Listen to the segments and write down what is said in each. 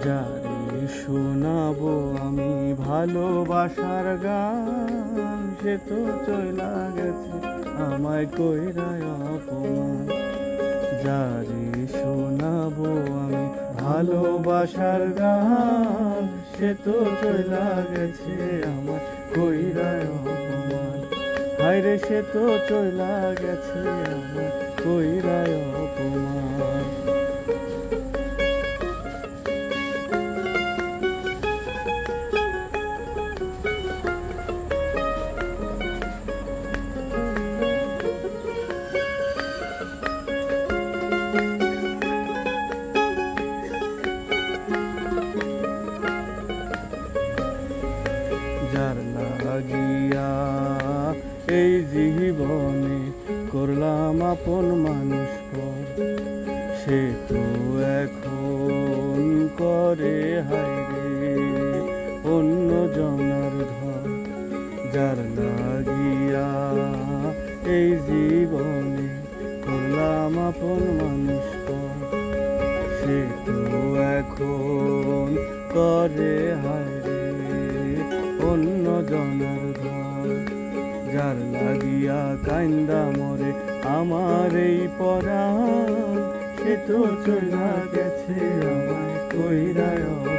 যারে শোনাবো আমি ভালোবাসার গান, সে তো চইলা গেছে আমায় কইরায় অপমান। যারে শোনাবো আমি ভালোবাসার গান, সে তো চইলা গেছে আমার কইরায় অপমান। হায়রে সে তো চইলা গেছে আমার কইরায় অপমান। যার লাগিয়া এই জীবনে করলাম আপন মানুষ পর, সে তো এখন করে হায়রে অন্য জনার ধর। যার লাগিয়া এই জীবনে করলাম আপন মানুষ পর, সে তো এখন করে হায়রে অন্য জনার ঘর। যার লাগিয়া কান্দা মরে আমার এই পরাণ, সে তো চইলা গেছে আমায় কইরায় অপমান।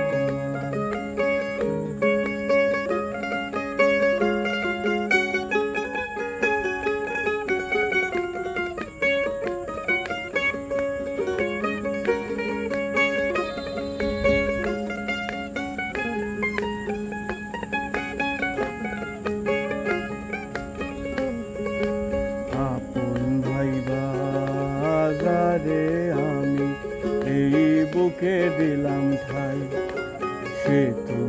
যারে আমি এই বুকে দিলাম ঠাই, সে তো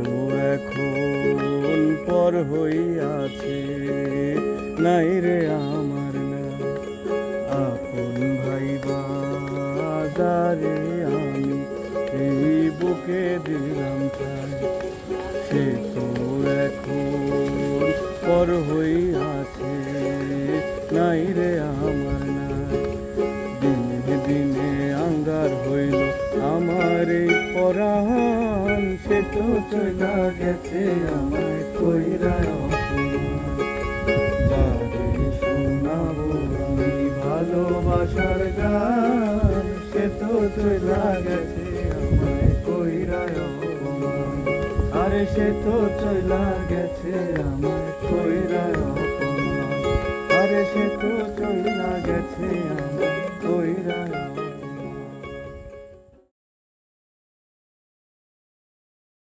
এখন পর হইয়াছে নাই রে আমার না। আপন ভাইবা যারে আমি এই বুকে দিলাম ঠাই, সে তো এখন পর হইয়াছে নাই রে আমার না। দিনে দিনে আঙ্গার হইল আমার এই পরাণ, সে তো চইলা গেছে আমায় কইরায় অপমান। যারে শোনাবো আমি ভালোবাসার গান, সে তো চইলা গেছে আমায় কইরায় অপমান। আরে সে তো চইলা গেছে আমায় কইরায় অপমান। আরে সে তো চইলা গেছে।